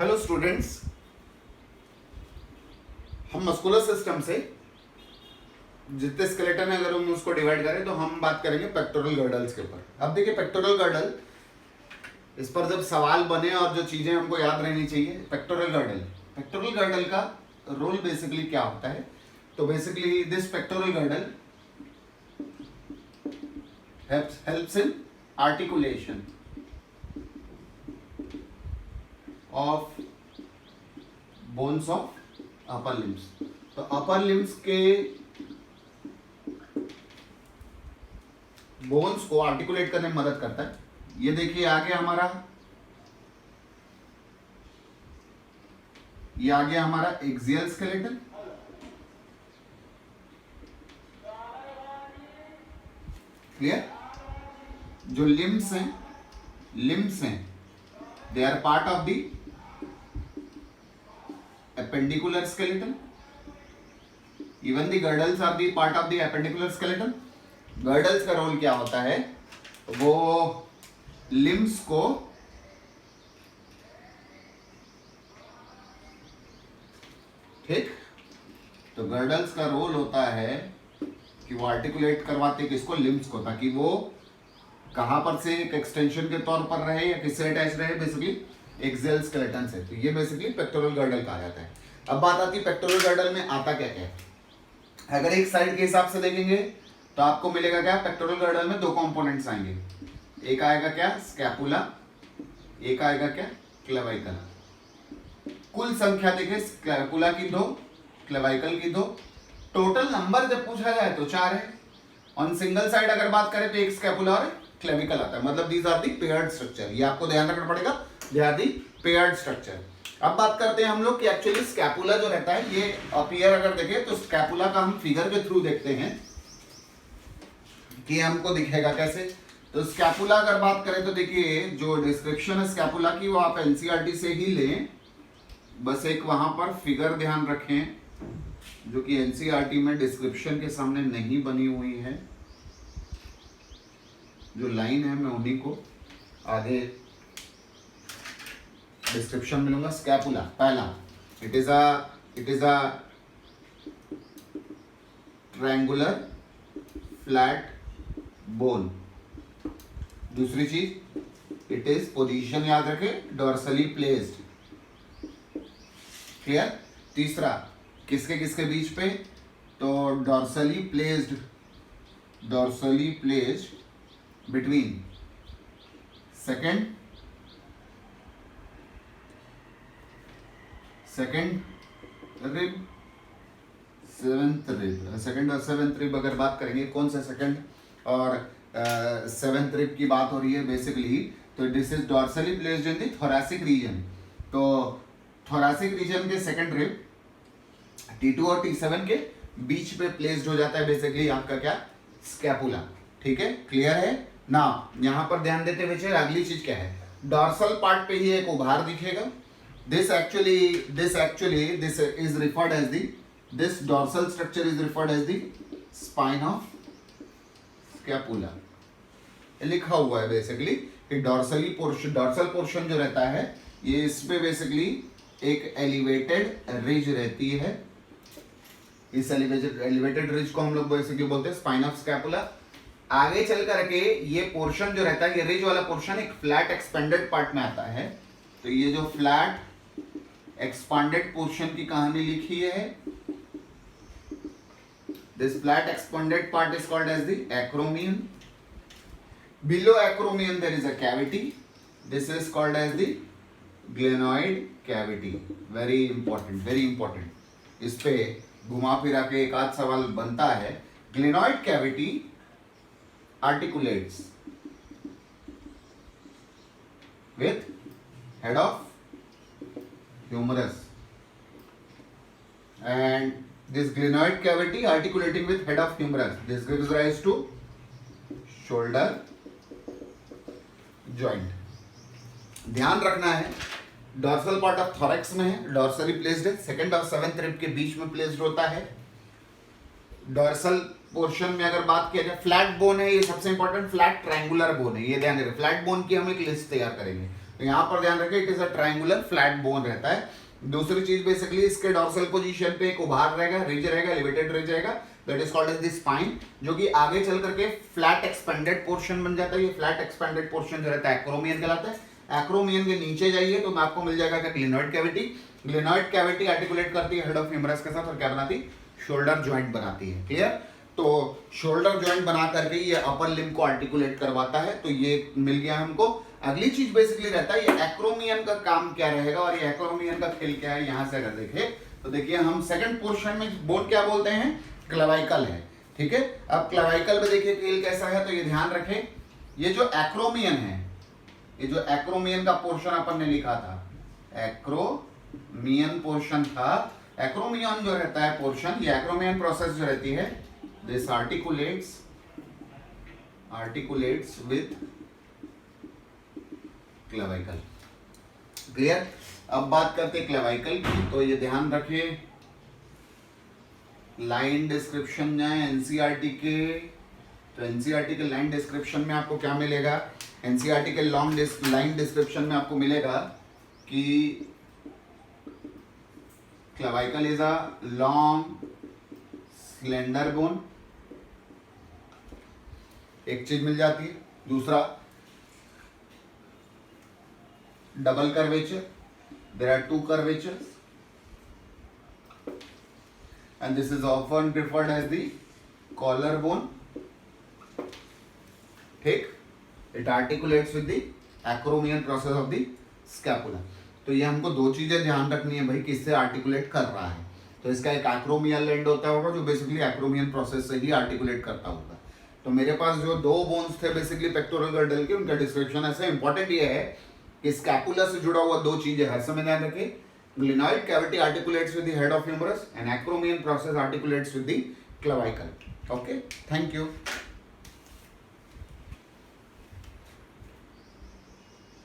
Hello students, हम muscular system से जितने स्केलेटन है अगर हम उसको डिवाइड करें तो हम बात करेंगे पेक्टोरल गर्डल्स के ऊपर। अब देखिए पेक्टोरल गर्डल, इस पर जब सवाल बने और जो चीजें हमको याद रहनी चाहिए, पेक्टोरल गर्डल का रोल बेसिकली क्या होता है। तो basically this pectoral girdle helps in articulation of bones of upper limbs. तो अपर लिम्स के बोन्स को आर्टिकुलेट करने में मदद करता है। ये देखिए आगे हमारा एक्सियल स्केलेटन, क्लियर। जो लिम्स हैं they are part of the appendicular skeleton. Even the girdles are the part of the appendicular skeleton. girdles का रोल क्या होता है, वो लिम्स को ठीक, तो girdles का रोल होता है कि वो आर्टिकुलेट करवाते किसको, लिम्स को, ताकि वो कहां पर से एक एक्सटेंशन के तौर पर रहे या किससे अटैच रहे, बेसिकली एक्सियल स्केलेटन से। तो ये बेसिकली पेक्टोरल गर्डल कहा जाता है। अब बात आती है पेक्टोरल गर्डल में आता क्या क्या है। अगर एक साइड के हिसाब से देखेंगे तो आपको मिलेगा क्या, पेक्टोरल गर्डल में दो कंपोनेंट्स आएंगे। एक आएगा क्या, स्कैपुला, एक आएगा क्या, क्लेविकल। कुल संख्या देखिए, स्कैपुला की 2, क्लेविकल की 2। टोटल नंबर जब पूछा जाए तो 4 है। ऑन सिंगल साइड अगर बात करें तो एक स्कैपुला और क्लेविकल आता है, मतलब these are the paired structure. ये आपको ध्यान रखना पड़ेगा, they are the paired structure. अब बात करते हैं हम लोग कि एक्चुअली स्कैपुला जो रहता है, ये अपीयर अगर देखें तो स्कैपुला का हम फिगर के थ्रू देखते हैं कि हमको दिखेगा कैसे। तो स्कैपुला अगर बात करें तो देखिए जो डिस्क्रिप्शन है स्कैपुला की वो आप एनसीईआरटी से ही लें। बस एक वहां पर फिगर ध्यान रखें जो कि एनसीईआरटी में डिस्क्रिप्शन के सामने नहीं बनी हुई है। जो लाइन है मैं उन्हीं को आगे डिस्क्रिप्शन में लूंगा। स्कैपुला पहला, it is a triangular flat bone. दूसरी चीज, इट इज पोजीशन याद रखें, डॉर्सली प्लेस्ड, क्लियर। तीसरा, किसके किसके बीच पे, तो dorsally placed between second rib, second और सेवेंथ रिब अगर बात करेंगे, कौन सा सेकेंड और सेवेंथ रिब की बात हो रही है बेसिकली, तो this is dorsally placed in the thoracic region. तो थोरैसिक रीजन के सेकेंड रिब T2 और T7 के बीच पे प्लेस्ड हो जाता है बेसिकली आपका क्या, स्कैपुला। ठीक है, क्लियर है ना। यहां पर ध्यान देते हुए अगली चीज क्या है, डॉर्सल पार्ट पे ही एक उभार दिखेगा। This is referred as this dorsal structure is referred as the spine of scapula। लिखा हुआ है बेसिकली कि डॉर्सल पोर्शन जो रहता है ये इस पे बेसिकली एक एलिवेटेड रिज रहती है। इस एलिवेटेड रिज को हम लोग बेसिकली बोलते हैं स्पाइन ऑफ स्कैपुला। आगे चल करके ये पोर्शन जो रहता है, ये रिज वाला पोर्शन एक फ्लैट एक्सपेंडेड पार्ट में आता है। तो ये जो फ्लैट एक्सपांडेड पोर्शन की कहानी लिखी है, this flat expanded part is called as the acromion। Below acromion there is a cavity, this is called as the glenoid cavity। Very important, इस पे घुमा फिरा के एक आध सवाल बनता है। glenoid cavity articulates with head of humerus, and this glenoid cavity articulating with head of humerus, this gives rise to shoulder joint। ध्यान रखना है, डॉर्सल पार्ट ऑफ थोरैक्स में है, डॉर्सली प्लेस्ड है, सेकंड और सेवेंथ रिब के बीच में placed होता है। डॉर्सल पोर्शन में अगर बात किया जाए, फ्लैट बोन है, ये सबसे इंपॉर्टेंट फ्लैट ट्रायंगुलर बोन है, ये ध्यान रखें। फ्लैट बोन की हम एक लिस्ट तैयार करेंगे। तो यहाँ पर ध्यान रखें, it is a triangular flat bone रहता है। दूसरी चीज बेसिकली इसके डॉर्सल पोजीशन पे एक उभार रहेगा, रिज रहेगा, एलिवेटेड रिज रहेगा, that is called as the spine, जो कि आगे चल करके फ्लैट एक्सपेंडेड पोर्शन बन जाता है। ये फ्लैट एक्सपेंडेड पोर्शन जो रहता है एक्रोमियन कहलाता है। एक्रोमियन के नीचे जाइए तो आपको मिल जाएगा क्या, glenoid cavity. Glenoid cavity articulate करती है हेड ऑफ ह्यूमरस के साथ और क्या बनाती, शोल्डर ज्वाइंट बनाती है। क्लियर? तो शोल्डर ज्वाइंट बना करके ये अपर लिम्ब को आर्टिकुलेट करवाता है। तो ये मिल गया हमको। अगली चीज बेसिकली रहता है ये एक्रोमियन का काम क्या रहेगा और ये एक्रोमियन का खेल क्या है। यहां से अगर देखें तो देखिए हम सेकंड पोर्शन में बोन क्या बोलते हैं, क्लेवाइकल है। ठीक है, अब क्लेवाइकल में देखिए खेल कैसा है, तो ये ध्यान रखें, ये जो एक्रोमियन है, ये जो एक्रोमियन का पोर्शन अपन ने लिखा था, एक्रोमियन पोर्शन था, एक्रोमियन जो रहता है पोर्शन, ये एक्रोमियन प्रोसेस जो रहती है, दिस आर्टिकुलेट्स विथ क्लेवाइकल। क्लियर? अब बात करते हैं क्लेवाइकल की, तो ये ध्यान रखिए, लाइन डिस्क्रिप्शन जाए एनसीईआरटी के, तो एनसीईआरटी के लाइन डिस्क्रिप्शन में आपको क्या मिलेगा, एनसीईआरटी के लाइन डिस्क्रिप्शन में आपको मिलेगा कि clavicle is a long slender bone, एक चीज मिल जाती है। दूसरा, double curvature, there are 2 curvatures and this is often referred as the collarbone. ठीक, it articulates with the acromion process of the scapula. तो ये हमको दो चीजें ध्यान रखनी है भाई, किससे आर्टिकुलेट कर रहा है। तो इसका एक एक्रोमियल एंड होता होगा जो बेसिकली एक्रोमियन प्रोसेस से ही आर्टिकुलेट करता होगा। तो मेरे पास जो 2 बोन्स थे बेसिकली पेक्टोरल गर्डल के, उनका डिस्क्रिप्शन ऐसे। इंपॉर्टेंट ये है कि स्कैपुला से जुड़ा हुआ 2 चीजें हर समय ध्यान रखें, glenoid cavity articulates with the head of humerus and acromion process articulates with the clavicle. Okay, thank you.